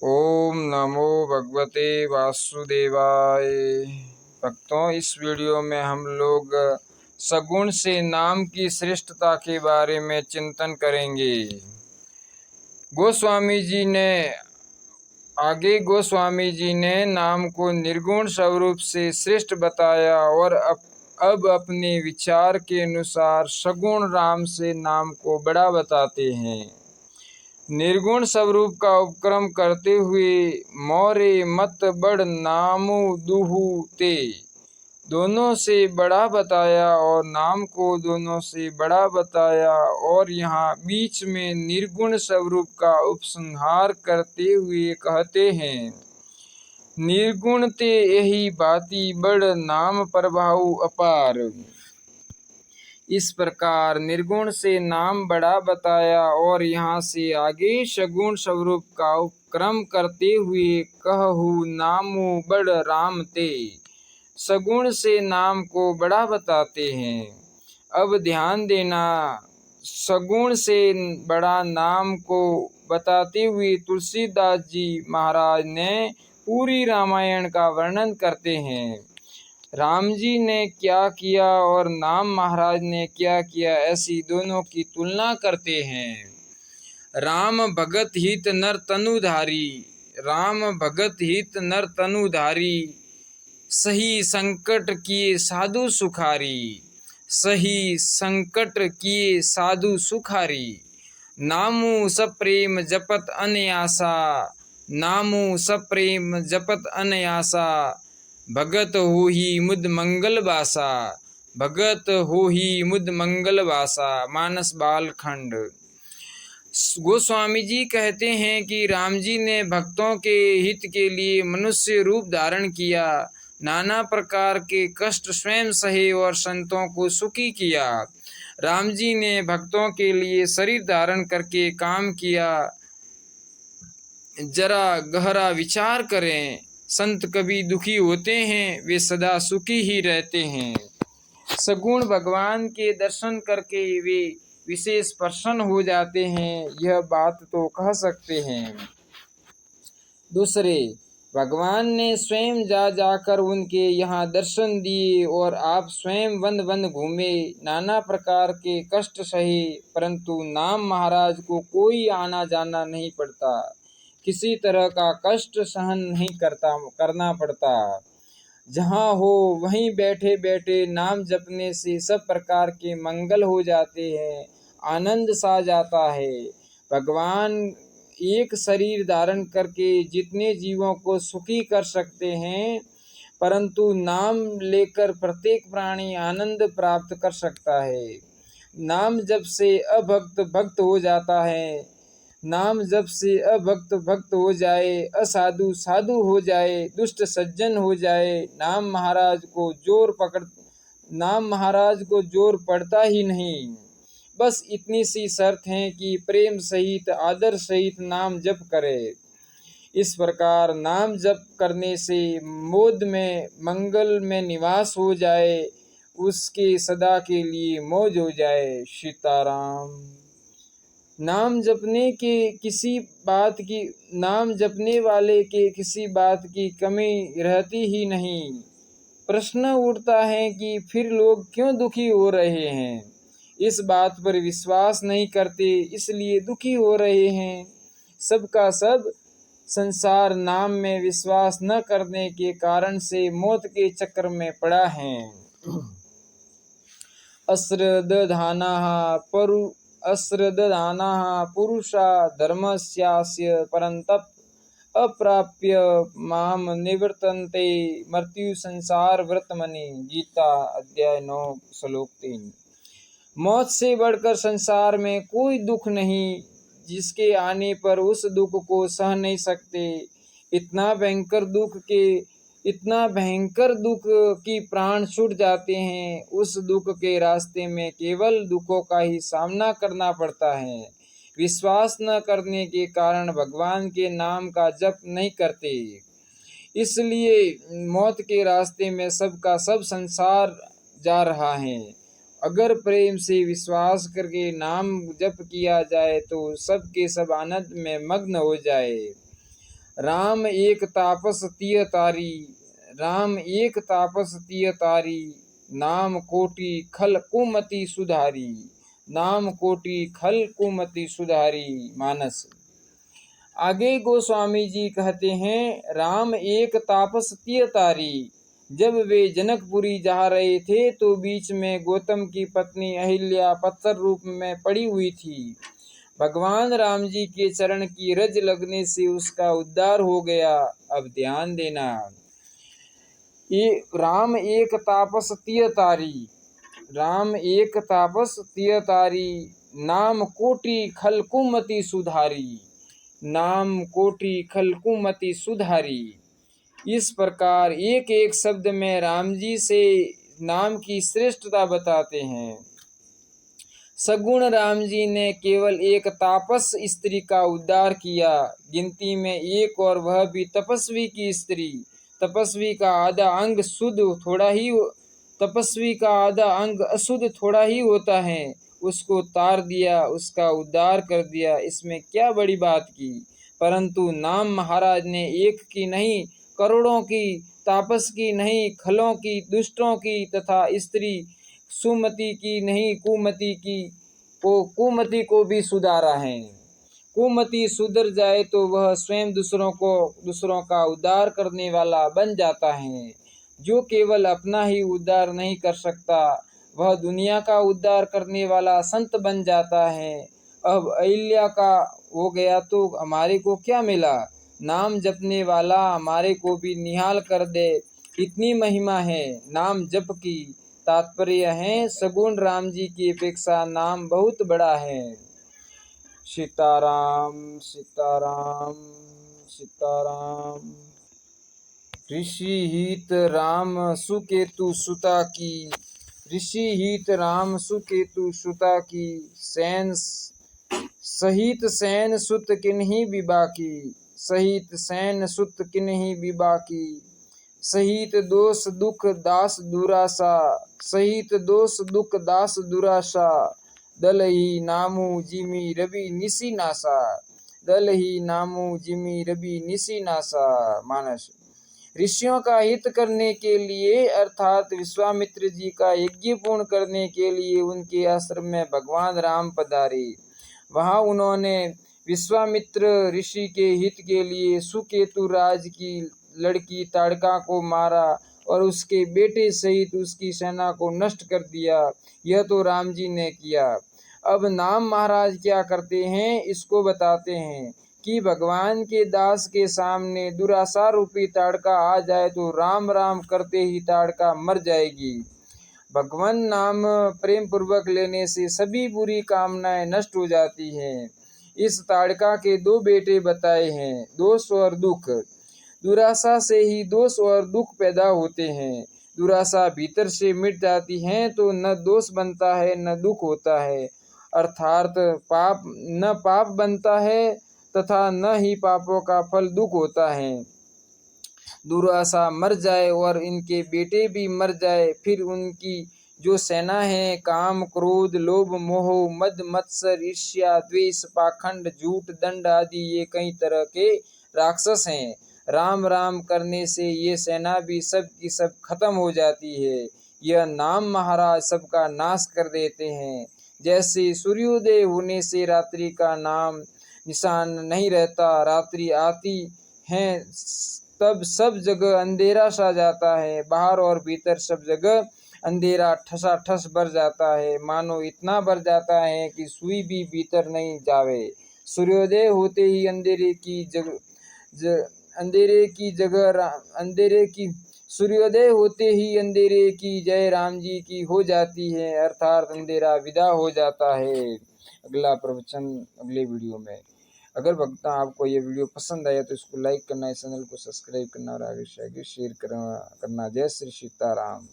ओम नमो भगवते वासुदेवाय। भक्तों, इस वीडियो में हम लोग सगुण से नाम की श्रेष्ठता के बारे में चिंतन करेंगे। गोस्वामी जी ने नाम को निर्गुण स्वरूप से श्रेष्ठ बताया और अब अपने विचार के अनुसार सगुण राम से नाम को बड़ा बताते हैं। निर्गुण स्वरूप का उपक्रम करते हुए मोरे मत बड़ नामु दुहु ते दोनों से बड़ा बताया और नाम को दोनों से बड़ा बताया, और यहाँ बीच में निर्गुण स्वरूप का उपसंहार करते हुए कहते हैं, निर्गुण ते यही बाती बड़ नाम प्रभाव अपार। इस प्रकार निर्गुण से नाम बड़ा बताया और यहाँ से आगे सगुण स्वरूप का उपक्रम करते हुए कहु नामु बड़ राम ते सगुण से नाम को बड़ा बताते हैं। अब ध्यान देना, सगुण से बड़ा नाम को बताते हुए तुलसीदास जी महाराज ने पूरी रामायण का वर्णन करते हैं। राम जी ने क्या किया और नाम महाराज ने क्या किया, ऐसी दोनों की तुलना करते हैं। राम भगत हित नर तनुधारी, राम भगत हित नर तनुधारी, सही संकट किए साधु सुखारी, सही संकट किए साधु सुखारी। नामु सप्रेम जपत अनयासा, नामु सप्रेम जपत अनयासा, भगत हो ही मुद मंगल बासा, भगत हो ही मुद मंगल बासा। मानस बाल खंड। गोस्वामी जी कहते हैं कि राम जी ने भक्तों के हित के लिए मनुष्य रूप धारण किया, नाना प्रकार के कष्ट स्वयं सहे और संतों को सुखी किया। राम जी ने भक्तों के लिए शरीर धारण करके काम किया। जरा गहरा विचार करें, संत कभी दुखी होते हैं, वे सदा सुखी ही रहते हैं। सगुण भगवान के दर्शन करके वे विशेष प्रसन्न हो जाते हैं, यह बात तो कह सकते हैं। दूसरे, भगवान ने स्वयं जाकर उनके यहाँ दर्शन दिए और आप स्वयं वन वन घूमे, नाना प्रकार के कष्ट सहे, परंतु नाम महाराज को कोई आना जाना नहीं पड़ता, किसी तरह का कष्ट सहन नहीं करना पड़ता। जहाँ हो वहीं बैठे बैठे नाम जपने से सब प्रकार के मंगल हो जाते हैं, आनंद सा जाता है। भगवान एक शरीर धारण करके जितने जीवों को सुखी कर सकते हैं, परंतु नाम लेकर प्रत्येक प्राणी आनंद प्राप्त कर सकता है। नाम जप से अभक्त भक्त हो जाता है, नाम जप से अभक्त भक्त हो जाए, असाधु साधु हो जाए, दुष्ट सज्जन हो जाए, नाम महाराज को जोर पड़ता ही नहीं। बस इतनी सी शर्त है कि प्रेम सहित आदर सहित नाम जप करे। इस प्रकार नाम जप करने से मोद में मंगल में निवास हो जाए, उसके सदा के लिए मौज हो जाए। सीताराम। नाम जपने वाले के किसी बात की कमी रहती ही नहीं। प्रश्न उठता है कि फिर लोग क्यों दुखी हो रहे हैं? इस बात पर विश्वास नहीं करते, इसलिए दुखी हो रहे हैं। सबका सब संसार नाम में विश्वास न करने के कारण से मौत के चक्र में पड़ा है। अश्रद्धानाः पुरुषा धर्मस्यास्य परन्तप अप्राप्य माम निवर्तन्ते मृत्यु संसार व्रतमनि। गीता अध्याय 9 श्लोक 3। मौत से बढ़कर संसार में कोई दुख नहीं, जिसके आने पर उस दुख को सह नहीं सकते। इतना भयंकर दुख कि प्राण छूट जाते हैं। उस दुख के रास्ते में केवल दुखों का ही सामना करना पड़ता है। विश्वास न करने के कारण भगवान के नाम का जप नहीं करते, इसलिए मौत के रास्ते में सबका सब संसार जा रहा है। अगर प्रेम से विश्वास करके नाम जप किया जाए तो सब के सब आनंद में मग्न हो जाए। राम एक तापस तिय तारी, राम एक तापस तिय तारी, नाम कोटि खल कुमति सुधारी, नाम कोटि खल कुमति सुधारी। मानस। आगे गोस्वामी जी कहते हैं, राम एक तापस तिय तारी। जब वे जनकपुरी जा रहे थे तो बीच में गौतम की पत्नी अहिल्या पत्थर रूप में पड़ी हुई थी। भगवान राम जी के चरण की रज लगने से उसका उद्धार हो गया। अब ध्यान देना, ये राम एक तापस तिय तारी, राम एक तापस तिय तारी, नाम कोटि खल कुमति सुधारी, नाम कोटि खल कुमति सुधारी। इस प्रकार एक एक शब्द में राम जी से नाम की श्रेष्ठता बताते हैं। सगुण राम जी ने केवल एक तापस स्त्री का उद्धार किया, गिनती में एक, और वह भी तपस्वी की स्त्री। तपस्वी का आधा अंग शुद्ध थोड़ा ही, तपस्वी का आधा अंग अशुद्ध थोड़ा ही होता है, उसको तार दिया, उसका उद्धार कर दिया, इसमें क्या बड़ी बात की। परंतु नाम महाराज ने एक की नहीं, करोड़ों की, तापस की नहीं, खलों की, दुष्टों की तथा स्त्री सुमति की नहीं, कुमति को भी सुधारा है। कुमति सुधर जाए तो वह स्वयं दूसरों का उद्धार करने वाला बन जाता है। जो केवल अपना ही उद्धार नहीं कर सकता, वह दुनिया का उद्धार करने वाला संत बन जाता है। अब अहिल्या का हो गया तो हमारे को क्या मिला? नाम जपने वाला हमारे को भी निहाल कर दे, इतनी महिमा है नाम जप की। तात्पर्य है, सगुण राम जी की अपेक्षा नाम बहुत बड़ा है। सीताराम सीताराम सीताराम। ऋषि हित राम सुकेतु सुता की, ऋषि हित राम सुकेतु सुता की, सैन सहित सैन सुत किन्हीं विभा की, सहित सैन सुत किन्हीं विभा की, सहित दोष दुख दास दुरासा, सहित दोष दुख दास दुरासा, दल ही नामू जिमी रवि निसी नासा, दल ही नामू जिमी रवि निसी नासा। मानस। ऋषियों का हित करने के लिए अर्थात विश्वामित्र जी का यज्ञ पूर्ण करने के लिए उनके आश्रम में भगवान राम पधारे। वहां उन्होंने विश्वामित्र ऋषि के हित के लिए सुकेतु राज की लड़की ताड़का को मारा और उसके बेटे सहित उसकी सेना को नष्ट कर दिया। यह तो राम जी ने किया। अब नाम महाराज क्या करते हैं इसको बताते हैं कि भगवान के दास के सामने दुरासा रूपी ताड़का आ जाए तो राम राम करते ही ताड़का मर जाएगी। भगवान नाम प्रेम पूर्वक लेने से सभी बुरी कामनाएं नष्ट हो जाती हैं। इस ताड़का के दो बेटे बताए हैं, दोष और दुख। दुरासा से ही दोष और दुख पैदा होते हैं। दुरासा भीतर से मिट जाती है तो न दोष बनता है न दुख होता है, अर्थात पाप बनता है तथा न ही पापों का फल दुख होता है। दुरासा मर जाए और इनके बेटे भी मर जाए, फिर उनकी जो सेना है काम क्रोध लोभ मोह मद मत्सर ईर्ष्या द्वेष पाखंड झूठ दंड आदि ये कई तरह के राक्षस हैं। राम राम करने से ये सेना भी सब की सब खत्म हो जाती है। यह नाम महाराज सबका नाश कर देते हैं। जैसे सूर्योदय होने से रात्रि का नाम निशान नहीं रहता, रात्रि आती है तब सब जगह अंधेरा सा जाता है, बाहर और भीतर सब जगह अंधेरा ठसाठस भर जाता है, मानो इतना भर जाता है कि सुई भी भीतर नहीं जावे। सूर्योदय होते ही सूर्योदय होते ही अंधेरे की जय राम जी की हो जाती है, अर्थात अंधेरा विदा हो जाता है। अगला प्रवचन अगले वीडियो में। अगर भक्ता आपको ये वीडियो पसंद आया तो इसको लाइक करना, इस चैनल को सब्सक्राइब करना और आगे से आगे शेयर करना। जय श्री सीताराम।